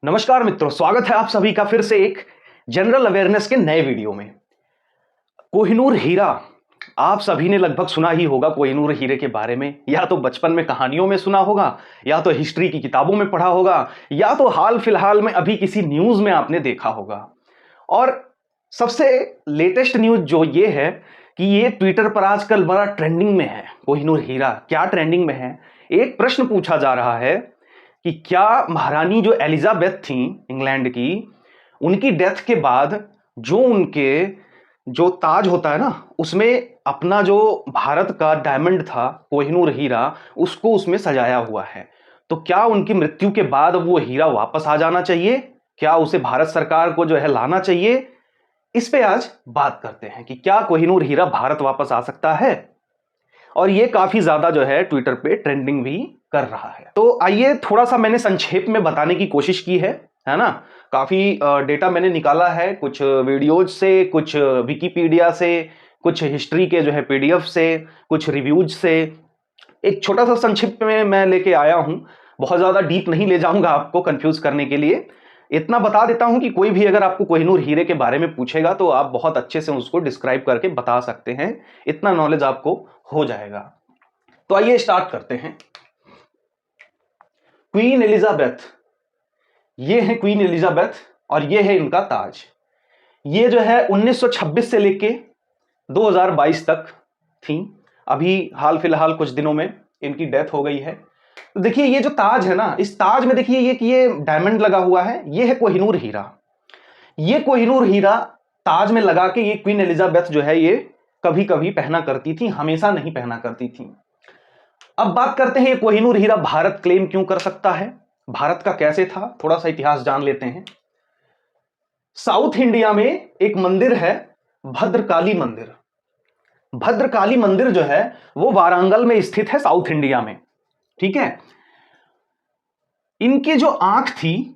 नमस्कार मित्रों, स्वागत है आप सभी का फिर से एक जनरल अवेयरनेस के नए वीडियो में। कोहिनूर हीरा, आप सभी ने लगभग सुना ही होगा कोहिनूर हीरे के बारे में। या तो बचपन में कहानियों में सुना होगा, या तो हिस्ट्री की किताबों में पढ़ा होगा, या तो हाल फिलहाल में अभी किसी न्यूज में आपने देखा होगा। और सबसे लेटेस्ट न्यूज जो ये है कि ये ट्विटर पर आजकल बड़ा ट्रेंडिंग में है। कोहिनूर हीरा क्या ट्रेंडिंग में है? एक प्रश्न पूछा जा रहा है कि क्या महारानी जो एलिजाबेथ थी इंग्लैंड की, उनकी डेथ के बाद जो उनके जो ताज होता है ना, उसमें अपना जो भारत का डायमंड था कोहिनूर हीरा, उसको उसमें सजाया हुआ है। तो क्या उनकी मृत्यु के बाद अब वो हीरा वापस आ जाना चाहिए? क्या उसे भारत सरकार को जो है लाना चाहिए? इस पे आज बात करते हैं कि क्या कोहिनूर हीरा भारत वापस आ सकता है। और ये काफी ज्यादा जो है ट्विटर पे ट्रेंडिंग भी कर रहा है। तो आइए थोड़ा सा मैंने संक्षेप में बताने की कोशिश की है ना। काफी डेटा मैंने निकाला है, कुछ वीडियोज से, कुछ विकिपीडिया से, कुछ हिस्ट्री के जो है पीडीएफ से, कुछ रिव्यूज से। एक छोटा सा संक्षिप्त में मैं लेके आया हूं, बहुत ज्यादा डीप नहीं ले जाऊंगा आपको कंफ्यूज करने के लिए। इतना बता देता हूं कि कोई भी अगर आपको कोहिनूर हीरे के बारे में पूछेगा तो आप बहुत अच्छे से उसको डिस्क्राइब करके बता सकते हैं, इतना नॉलेज आपको हो जाएगा। तो आइए स्टार्ट करते हैं। क्वीन एलिजाबेथ, ये है क्वीन एलिजाबेथ और ये है इनका ताज। ये जो है 1926 से लेके 2022 तक थी। अभी हाल फिलहाल कुछ दिनों में इनकी डेथ हो गई है। तो देखिए ये जो ताज है ना, इस ताज में देखिए ये डायमंड लगा हुआ है, ये है कोहिनूर हीरा। ये कोहिनूर हीरा ताज में लगा के ये क्वीन एलिजाबेथ जो है ये कभी कभी पहना करती थी, हमेशा नहीं पहना करती थी। अब बात करते हैं ये कोहिनूर हीरा भारत क्लेम क्यों कर सकता है, भारत का कैसे था, थोड़ा सा इतिहास जान लेते हैं। साउथ इंडिया में एक मंदिर है भद्रकाली मंदिर। भद्रकाली मंदिर जो है वो वारांगल में स्थित है, साउथ इंडिया में। ठीक है। इनकी जो आंख थी,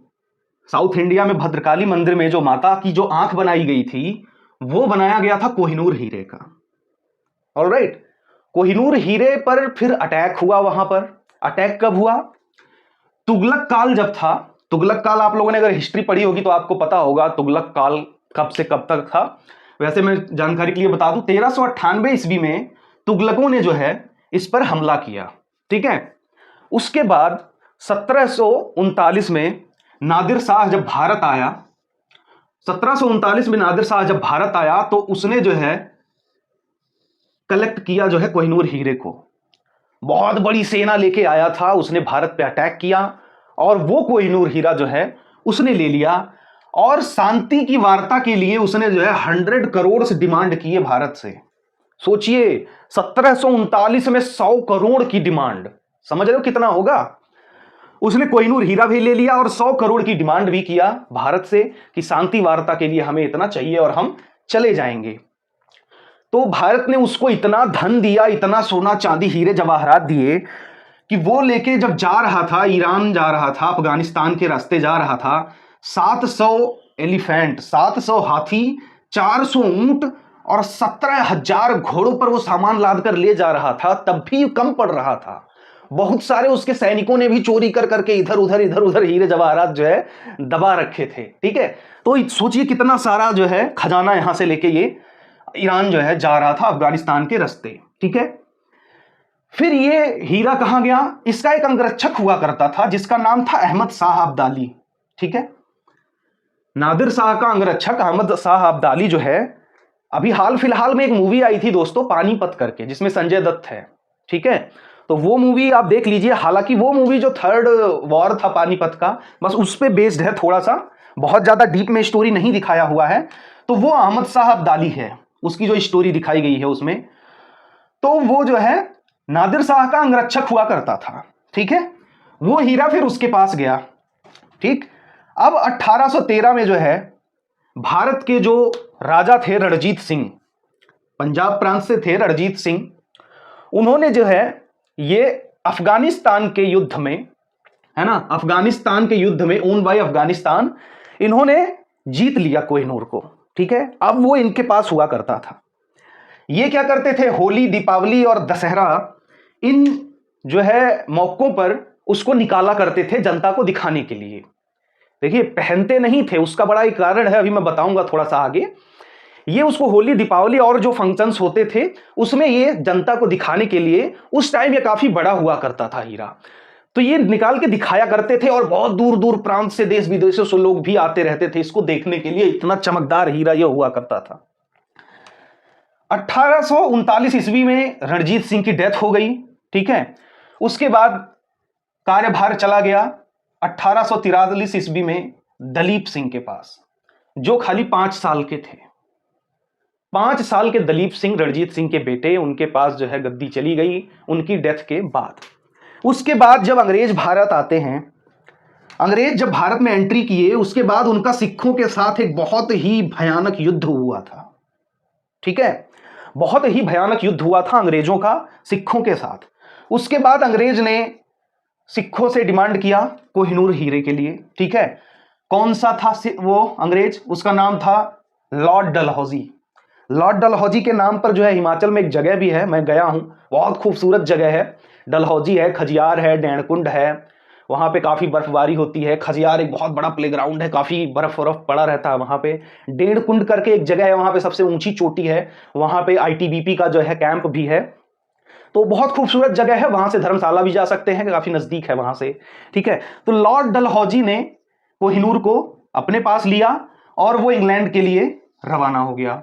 साउथ इंडिया में भद्रकाली मंदिर में जो माता की जो आंख बनाई गई थी, वो बनाया गया था कोहिनूर हीरे का। ऑलराइट। कोहिनूर हीरे पर फिर अटैक हुआ। वहां पर अटैक कब हुआ? तुगलक काल जब था। तुगलक काल आप लोगों ने अगर हिस्ट्री पढ़ी होगी तो आपको पता होगा तुगलक काल कब से कब तक था। वैसे मैं जानकारी के लिए बता दूं, 1398 ईस्वी में तुगलकों ने जो है इस पर हमला किया। ठीक है। उसके बाद 1739 में नादिर शाह जब भारत आया, 1739 में नादिर शाह जब भारत आया तो उसने जो है कलेक्ट किया जो है कोहिनूर हीरे को। बहुत बड़ी सेना लेके आया था, उसने भारत पे अटैक किया और वो कोहिनूर हीरा जो है उसने ले लिया। और शांति की वार्ता के लिए उसने जो है 100 करोड़ से डिमांड की है भारत से। सोचिए 1739 में 100 करोड़ की डिमांड, समझ रहे हो कितना होगा। उसने कोहिनूर हीरा भी ले लिया और 100 करोड़ की डिमांड भी किया भारत से कि शांति वार्ता के लिए हमें इतना चाहिए और हम चले जाएंगे। तो भारत ने उसको इतना धन दिया, इतना सोना चांदी हीरे जवाहरात दिए कि वो लेके जब जा रहा था, ईरान जा रहा था, अफगानिस्तान के रास्ते जा रहा था, 700 एलिफेंट, 700 हाथी, 400 ऊंट और 17,000 घोड़ों पर वो सामान लाद कर ले जा रहा था, तब भी कम पड़ रहा था। बहुत सारे उसके सैनिकों ने भी चोरी कर करके इधर उधर हीरे जवाहरात जो है दबा रखे थे। ठीक है। तो सोचिए कितना सारा जो है खजाना यहां से लेके ये ईरान जो है जा रहा था अफगानिस्तान के रास्ते। ठीक है। फिर ये हीरा कहां गया? इसका एक अंगरक्षक हुआ करता था जिसका नाम था अहमद शाह अब्दाली। ठीक है। नादिर शाह का अंगरक्षक अहमद शाह अब्दाली जो है, अभी हाल फिलहाल में एक मूवी आई थी दोस्तों पानीपत करके, जिसमें संजय दत्त है। ठीक है। तो वो मूवी आप देख लीजिए। हालांकि वो मूवी जो थर्ड वॉर था पानीपत का, बस उस पे बेस्ड है थोड़ा सा, बहुत ज्यादा डीप में स्टोरी नहीं दिखाया हुआ है। तो वो अहमद शाह अब्दाली है, उसकी जो स्टोरी दिखाई गई है उसमें। तो वो जो है नादिर शाह का अंगरक्षक हुआ करता था। ठीक है। वो हीरा फिर उसके पास गया। ठीक। अब 1813 में जो है भारत के जो राजा थे रणजीत सिंह, पंजाब प्रांत से थे रणजीत सिंह, उन्होंने जो है ये अफगानिस्तान के युद्ध में, है ना, अफगानिस्तान के युद्ध में ओन बाय अफगानिस्तान, इन्होंने जीत लिया कोहिनूर को। ठीक है। अब वो इनके पास हुआ करता था। ये क्या करते थे, होली, दीपावली और दशहरा, इन जो है मौकों पर उसको निकाला करते थे जनता को दिखाने के लिए। देखिए पहनते नहीं थे, उसका बड़ा एक कारण है, अभी मैं बताऊंगा थोड़ा सा आगे। ये उसको होली, दीपावली और जो फंक्शंस होते थे उसमें ये जनता को दिखाने के लिए, उस टाइम ये काफी बड़ा हुआ करता था हीरा, तो ये निकाल के दिखाया करते थे और बहुत दूर दूर प्रांत से, देश विदेशों से लोग भी आते रहते थे इसको देखने के लिए, इतना चमकदार हीरा ये हुआ करता था। 1839 ईस्वी में रणजीत सिंह की डेथ हो गई, ठीक है। उसके बाद कार्यभार चला गया 1843 ईस्वी में दलीप सिंह के पास, जो खाली 5 साल के थे। 5 साल के दलीप सिंह, रणजीत सिंह के बेटे, उनके पास जो है गद्दी चली गई उनकी डेथ के बाद। उसके बाद जब अंग्रेज भारत आते हैं, अंग्रेज जब भारत में एंट्री किए, उसके बाद उनका सिखों के साथ एक बहुत ही भयानक युद्ध हुआ था, ठीक है। बहुत ही भयानक युद्ध हुआ था अंग्रेजों का सिखों के साथ। उसके बाद अंग्रेज ने सिखों से डिमांड किया कोहिनूर हीरे के लिए, ठीक है। कौन सा था वो अंग्रेज? उसका नाम था लॉर्ड डलहौजी। लॉर्ड डलहौजी के नाम पर जो है हिमाचल में एक जगह भी है, मैं गया हूं, बहुत खूबसूरत जगह है। डलहौजी है, खजियार है, डेढ़कुंड है, वहां पे काफी बर्फबारी होती है। खजियार एक बहुत बड़ा प्लेग्राउंड है, काफी बर्फ पड़ा रहता है वहां पे। डेढ़कुंड करके एक जगह है, वहां पे सबसे ऊंची चोटी है, वहां पे आईटीबीपी का जो है कैंप भी है, तो बहुत खूबसूरत जगह है। वहां से धर्मशाला भी जा सकते हैं, काफी नजदीक है वहां से, ठीक है। तो लॉर्ड डलहौजी ने कोहिनूर को अपने पास लिया और वो इंग्लैंड के लिए रवाना हो गया।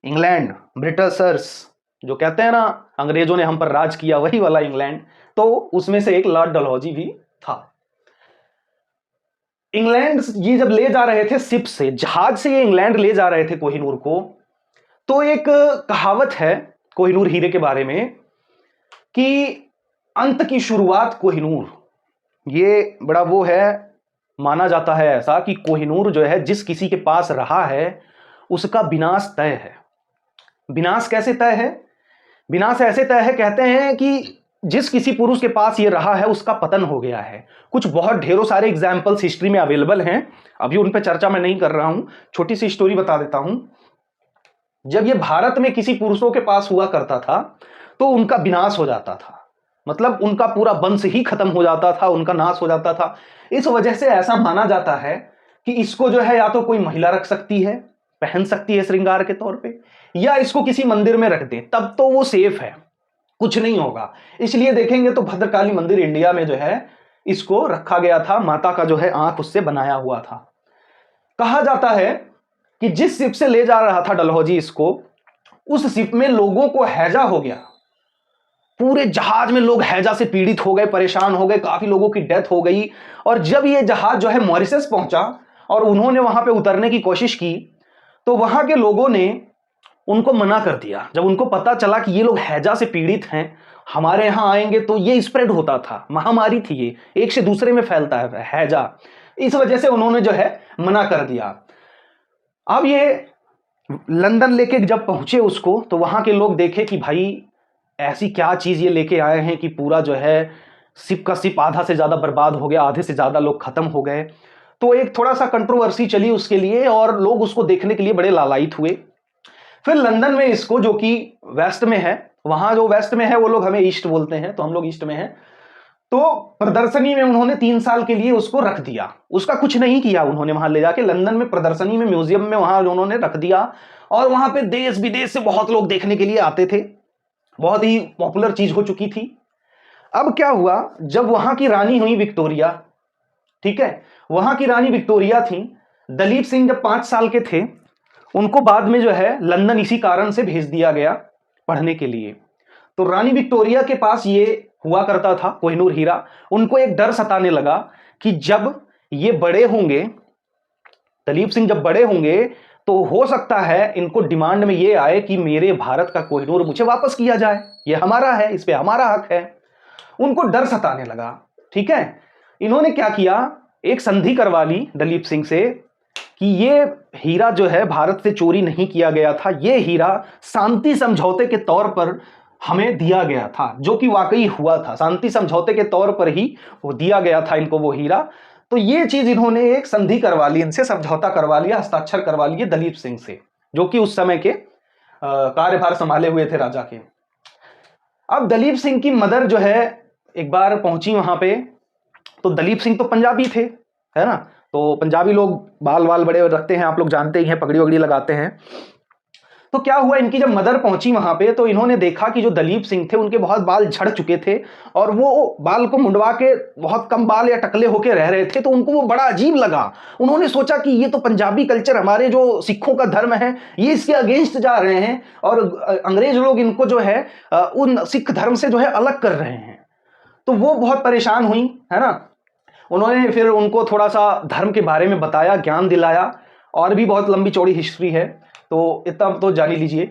इंग्लैंड, ब्रिटिशर्स जो कहते हैं ना अंग्रेजों ने हम पर राज किया, वही वाला इंग्लैंड, तो उसमें से एक लॉर्ड डलहौजी भी था। इंग्लैंड ये जब ले जा रहे थे शिप से, जहाज से ये इंग्लैंड ले जा रहे थे कोहिनूर को, तो एक कहावत है कोहिनूर हीरे के बारे में कि अंत की शुरुआत कोहिनूर। ये बड़ा वो है, माना जाता है ऐसा कि कोहिनूर जो है जिस किसी के पास रहा है उसका विनाश तय है। विनाश कैसे तय है? विनाश ऐसे तय है, कहते हैं कि जिस किसी पुरुष के पास ये रहा है उसका पतन हो गया है। कुछ बहुत ढेरों सारे एग्जाम्पल्स हिस्ट्री में अवेलेबल हैं, अभी उन पर चर्चा मैं नहीं कर रहा हूं। छोटी सी स्टोरी बता देता हूं। जब ये भारत में किसी पुरुषों के पास हुआ करता था तो उनका विनाश हो जाता था, मतलब उनका पूरा वंश ही खत्म हो जाता था, उनका नाश हो जाता था। इस वजह से ऐसा माना जाता है कि इसको जो है या तो कोई महिला रख सकती है, पहन सकती है श्रृंगार के तौर पे, या इसको किसी मंदिर में रख दे, तब तो वो सेफ है, कुछ नहीं होगा। इसलिए देखेंगे तो भद्रकाली मंदिर इंडिया में जो है इसको रखा गया था, माता का जो है आंख उससे बनाया हुआ था। कहा जाता है कि जिस शिप से ले जा रहा था डलहौजी इसको, उस शिप में लोगों को हैजा हो गया, पूरे जहाज में लोग हैजा से पीड़ित हो गए, परेशान हो गए, काफी लोगों की डेथ हो गई। और जब ये जहाज जो है मॉरिशस पहुंचा और उन्होंने वहां पे उतरने की कोशिश की, तो वहां के लोगों ने उनको मना कर दिया। जब उनको पता चला कि ये लोग हैजा से पीड़ित हैं, हमारे यहां आएंगे तो ये स्प्रेड होता था, महामारी थी, ये एक से दूसरे में फैलता है हैजा, इस वजह से उन्होंने जो है मना कर दिया। अब ये लंदन लेके जब पहुंचे उसको, तो वहां के लोग देखे कि भाई ऐसी क्या चीज ये लेके आए हैं कि पूरा जो है शिप का शिप आधा से ज्यादा बर्बाद हो गया, आधे से ज्यादा लोग खत्म हो गए। तो एक थोड़ा सा कंट्रोवर्सी चली उसके लिए और लोग उसको देखने के लिए बड़े लालायित हुए। फिर लंदन में इसको, जो कि वेस्ट में है, वहां जो वेस्ट में है वो लोग हमें ईस्ट बोलते हैं, तो हम लोग ईस्ट में हैं, तो प्रदर्शनी में उन्होंने 3 साल के लिए उसको रख दिया। उसका कुछ नहीं किया उन्होंने, वहां ले जाके लंदन में प्रदर्शनी में, म्यूजियम में वहां उन्होंने रख दिया। और वहां पे देश विदेश से बहुत लोग देखने के लिए आते थे, बहुत ही पॉपुलर चीज हो चुकी थी। अब क्या हुआ, जब वहां की रानी हुई विक्टोरिया, ठीक है, वहां की रानी विक्टोरिया थी, दलीप सिंह जब 5 साल के थे, उनको बाद में जो है लंदन इसी कारण से भेज दिया गया पढ़ने के लिए। तो रानी विक्टोरिया के पास ये हुआ करता था कोहिनूर हीरा। उनको एक डर सताने लगा कि जब ये बड़े होंगे, दलीप सिंह जब बड़े होंगे, तो हो सकता है इनको डिमांड में ये आए कि मेरे भारत का कोहिनूर मुझे वापस किया जाए, ये हमारा है, इस पे हमारा हक है। उनको डर सताने लगा, ठीक है। इन्होंने क्या किया, एक संधि करवा ली दलीप सिंह से कि ये हीरा जो है भारत से चोरी नहीं किया गया था, ये हीरा शांति समझौते के तौर पर हमें दिया गया था, जो कि वाकई हुआ था, शांति समझौते के तौर पर ही वो दिया गया था इनको वो हीरा। तो ये चीज इन्होंने एक संधि करवा ली, इनसे समझौता करवा लिया, हस्ताक्षर करवा लिए दलीप सिंह से, जो कि उस समय के कार्यभार संभाले हुए थे राजा के। अब दलीप सिंह की मदर जो है एक बार पहुंची वहां पे, तो दलीप सिंह तो पंजाबी थे, है ना, तो पंजाबी लोग बाल वाल बड़े रखते हैं, आप लोग जानते ही हैं, पगड़ी वगड़ी लगाते हैं। तो क्या हुआ, इनकी जब मदर पहुंची वहां पे तो इन्होंने देखा कि जो दलीप सिंह थे उनके बहुत बाल झड़ चुके थे और वो बाल को मुंडवा के बहुत कम बाल या टकले होके रह रहे थे। तो उनको वो बड़ा अजीब लगा। उन्होंने सोचा कि ये तो पंजाबी कल्चर, हमारे जो सिखों का धर्म है, ये इसके अगेंस्ट जा रहे हैं और अंग्रेज लोग इनको जो है उन सिख धर्म से जो है अलग कर रहे हैं। तो वो बहुत परेशान हुई, है ना। उन्होंने फिर उनको थोड़ा सा धर्म के बारे में बताया, ज्ञान दिलाया, और भी बहुत लंबी चौड़ी हिस्ट्री है, तो इतना तो जान ही लीजिए।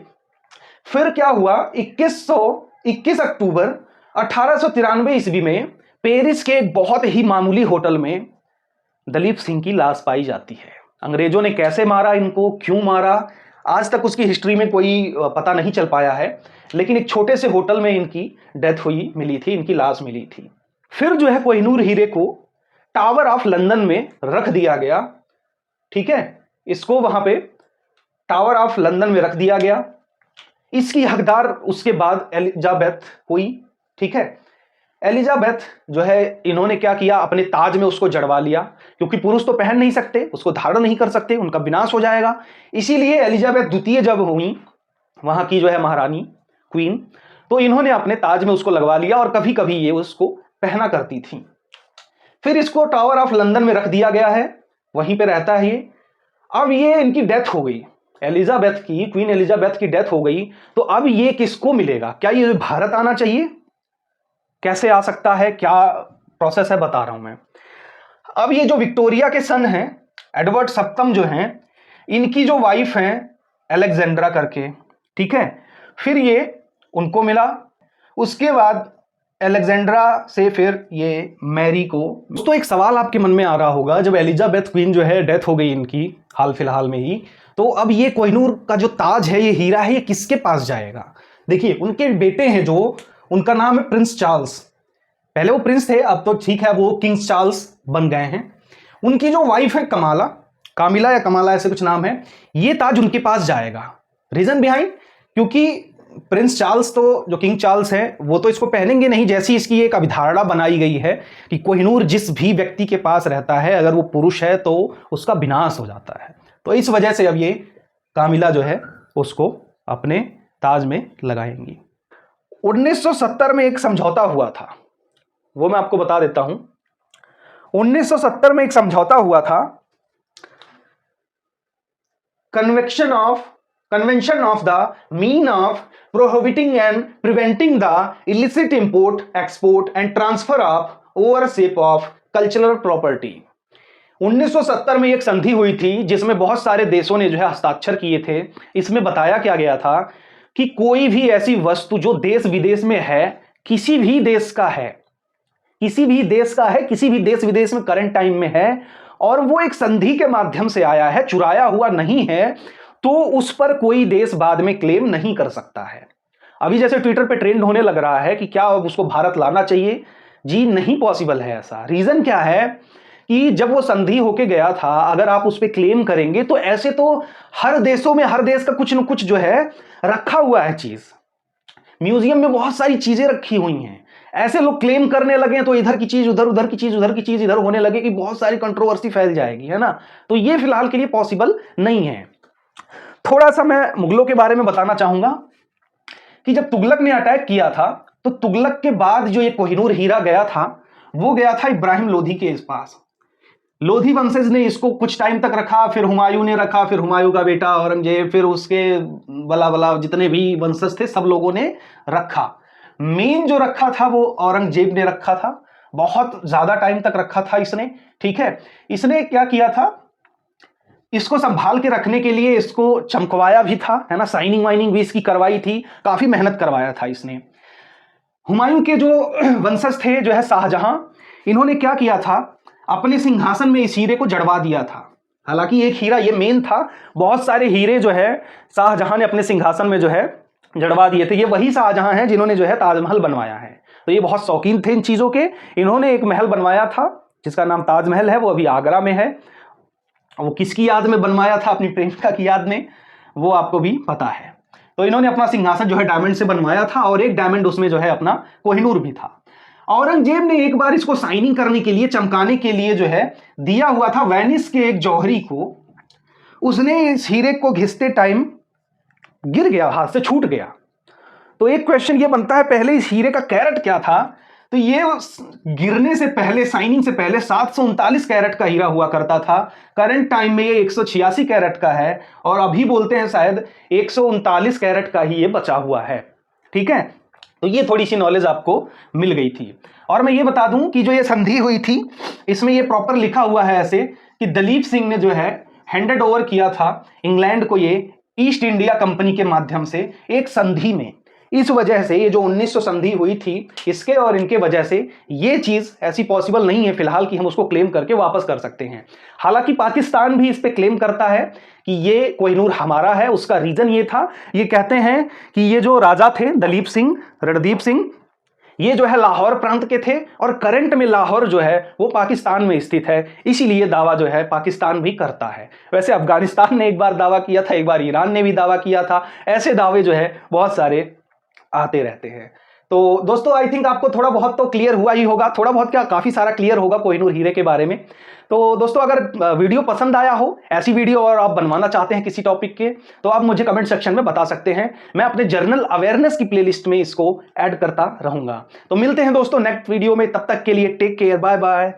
फिर क्या हुआ, 21 अक्टूबर 1893 ईस्वी में पेरिस के एक बहुत ही मामूली होटल में दलीप सिंह की लाश पाई जाती है। अंग्रेजों ने कैसे मारा इनको, क्यों मारा, आज तक उसकी हिस्ट्री में कोई पता नहीं चल पाया है, लेकिन एक छोटे से होटल में इनकी डेथ हुई, मिली थी, इनकी लाश मिली थी। फिर जो है कोहिनूर हीरे को टावर ऑफ लंदन में रख दिया गया, ठीक है, इसको वहां पे टावर ऑफ लंदन में रख दिया गया। इसकी हकदार उसके बाद एलिजाबेथ हुई, ठीक है। एलिजाबेथ जो है, इन्होंने क्या किया, अपने ताज में उसको जड़वा लिया, क्योंकि पुरुष तो पहन नहीं सकते, उसको धारण नहीं कर सकते, उनका विनाश हो जाएगा। इसीलिए एलिजाबेथ द्वितीय जब हुई वहां की जो है महारानी, क्वीन, तो इन्होंने अपने ताज में उसको लगवा लिया और कभी कभी ये उसको पहना करती थी। फिर इसको टावर ऑफ लंदन में रख दिया गया है, वहीं पे रहता है ये। अब ये इनकी डेथ हो गई, एलिजाबेथ की, क्वीन एलिजाबेथ की डेथ हो गई, तो अब ये किसको मिलेगा? क्या ये भारत आना चाहिए? कैसे आ सकता है, क्या प्रोसेस है, बता रहा हूं मैं। अब ये जो विक्टोरिया के सन हैं, एडवर्ड सप्तम जो हैं, इनकी जो वाइफ हैं अलेक्जेंड्रा करके, ठीक है, फिर ये उनको मिला। उसके बाद अलेक्जेंड्रा से फिर ये मैरी को। दोस्तों एक सवाल आपके मन में आ रहा होगा, जब एलिजाबेथ क्वीन जो है डेथ हो गई इनकी हाल फिलहाल में ही, तो अब ये कोहिनूर का जो ताज है, ये हीरा है, ये किसके पास जाएगा? देखिए उनके बेटे हैं जो, उनका नाम है प्रिंस चार्ल्स। पहले वो प्रिंस थे, अब तो ठीक है वो किंग्स चार्ल्स बन गए हैं। उनकी जो वाइफ है कमाला, कामिला या कमाला ऐसे कुछ नाम है, ये ताज उनके पास जाएगा। रीजन बिहाइंड, क्योंकि प्रिंस चार्ल्स तो, जो किंग चार्ल्स हैं, वो तो इसको पहनेंगे नहीं। जैसी इसकी एक अभिधारणा बनाई गई है कि कोहिनूर जिस भी व्यक्ति के पास रहता है, अगर वो पुरुष है तो उसका विनाश हो जाता है, तो इस वजह से अब ये कामिला जो है उसको अपने ताज में लगाएंगी। 1970 में एक समझौता हुआ था, वो मैं आपको बता देता हूं। 1970 में एक समझौता हुआ था, convention of the mean of prohibiting and preventing the illicit import, export and transfer of ownership of cultural property. 1970 में एक संधि हुई थी जिसमें बहुत सारे देशों ने जो है हस्ताक्षर किए थे। इसमें बताया क्या गया था कि कोई भी ऐसी वस्तु जो देश विदेश में है, किसी भी देश का है, किसी भी देश विदेश में करंट टाइम में है, और वो एक संधि के माध्यम से आया है, चुराया हुआ नहीं है, तो उस पर कोई देश बाद में क्लेम नहीं कर सकता है। अभी जैसे ट्विटर पे ट्रेंड होने लग रहा है कि क्या अब उसको भारत लाना चाहिए, जी नहीं पॉसिबल है ऐसा। रीजन क्या है कि जब वो संधि होके गया था, अगर आप उस पर क्लेम करेंगे तो ऐसे तो हर देशों में, हर देश का कुछ न कुछ जो है रखा हुआ है चीज, म्यूजियम में बहुत सारी चीजें रखी हुई हैं। ऐसे लोग क्लेम करने लगे तो इधर की चीज उधर, उधर की चीज उधर, की चीज इधर होने लगे कि बहुत सारी कंट्रोवर्सी फैल जाएगी, है ना। तो ये फिलहाल के लिए पॉसिबल नहीं है। थोड़ा सा मैं मुगलों के बारे में बताना चाहूंगा कि जब तुगलक ने अटैक किया था, तो तुगलक के बाद जो ये कोहिनूर हीरा गया था, वो गया था इब्राहिम लोधी के पास। लोधी वंशज ने इसको कुछ टाइम तक रखा, फिर हुमायूं ने रखा, फिर हुमायूं का बेटा औरंगजेब, फिर उसके बला बला जितने भी वंशज थे सब लोगों ने रखा। मेन जो रखा था वो औरंगजेब ने रखा था, बहुत ज्यादा टाइम तक रखा था इसने, ठीक है। इसने क्या किया था, इसको संभाल के रखने के लिए इसको चमकवाया भी था, है ना, साइनिंग वाइनिंग भी इसकी करवाई थी, काफी मेहनत करवाया था इसने। हुमायूं के जो वंशज थे, जो है शाहजहां, इन्होंने क्या किया था, अपने सिंहासन में इस हीरे को जड़वा दिया था। हालांकि एक हीरा ये मेन था, बहुत सारे हीरे जो है शाहजहां ने अपने सिंहासन में जो है जड़वा दिए थे। ये वही शाहजहां हैं जिन्होंने जो है ताजमहल बनवाया है, तो ये बहुत शौकीन थे इन चीजों के। इन्होंने एक महल बनवाया था जिसका नाम ताजमहल है, वो अभी आगरा में है। वो किसकी याद में बनवाया था, अपनी प्रेमिका की याद में, वो आपको भी पता है। तो इन्होंने अपना सिंहासन जो है डायमंड से बनवाया था, और एक डायमंड उसमें जो है अपना कोहिनूर भी था। औरंगजेब ने एक बार इसको साइनिंग करने के लिए, चमकाने के लिए जो है दिया हुआ था वेनिस के एक जौहरी को। उसने इस हीरे को घिसते टाइम गिर गया, हाथ से छूट गया। तो एक क्वेश्चन ये बनता है, पहले इस हीरे का कैरेट क्या था? तो ये गिरने से पहले, साइनिंग से पहले 739 कैरेट का हीरा हुआ करता था। करंट टाइम में ये 186 कैरेट का है, और अभी बोलते हैं शायद 139 कैरेट का ही ये बचा हुआ है। ठीक है, तो ये थोड़ी सी नॉलेज आपको मिल गई थी। और मैं ये बता दूं कि जो ये संधि हुई थी, इसमें ये प्रॉपर लिखा हुआ है ऐसे कि दलीप सिंह ने जो है हैंडेड ओवर किया था इंग्लैंड को ये ईस्ट इंडिया कंपनी के माध्यम से एक संधि में। इस वजह से ये जो 1900 संधि हुई थी, इसके और इनके वजह से ये चीज ऐसी पॉसिबल नहीं है फिलहाल कि हम उसको क्लेम करके वापस कर सकते हैं। हालांकि पाकिस्तान भी इस पे क्लेम करता है कि ये कोहिनूर हमारा है। उसका रीजन ये था, ये कहते हैं कि ये जो राजा थे दलीप सिंह, रणदीप सिंह, ये जो है लाहौर प्रांत के थे, और करंट में लाहौर जो है वो पाकिस्तान में स्थित है, इसीलिए दावा जो है पाकिस्तान भी करता है। वैसे अफगानिस्तान ने एक बार दावा किया था, एक बार ईरान ने भी दावा किया था। ऐसे दावे जो है बहुत सारे आते रहते हैं। तो दोस्तों आई थिंक आपको थोड़ा बहुत तो क्लियर हुआ ही होगा, थोड़ा बहुत क्या काफी सारा क्लियर होगा कोहिनूर हीरे के बारे में। तो दोस्तों अगर वीडियो पसंद आया हो, ऐसी वीडियो और आप बनवाना चाहते हैं किसी टॉपिक के, तो आप मुझे कमेंट सेक्शन में बता सकते हैं। मैं अपने जर्नल अवेयरनेस की प्लेलिस्ट में इसको ऐड करता रहूंगा। तो मिलते हैं दोस्तों नेक्स्ट वीडियो में, तब तक के लिए टेक केयर, बाय बाय।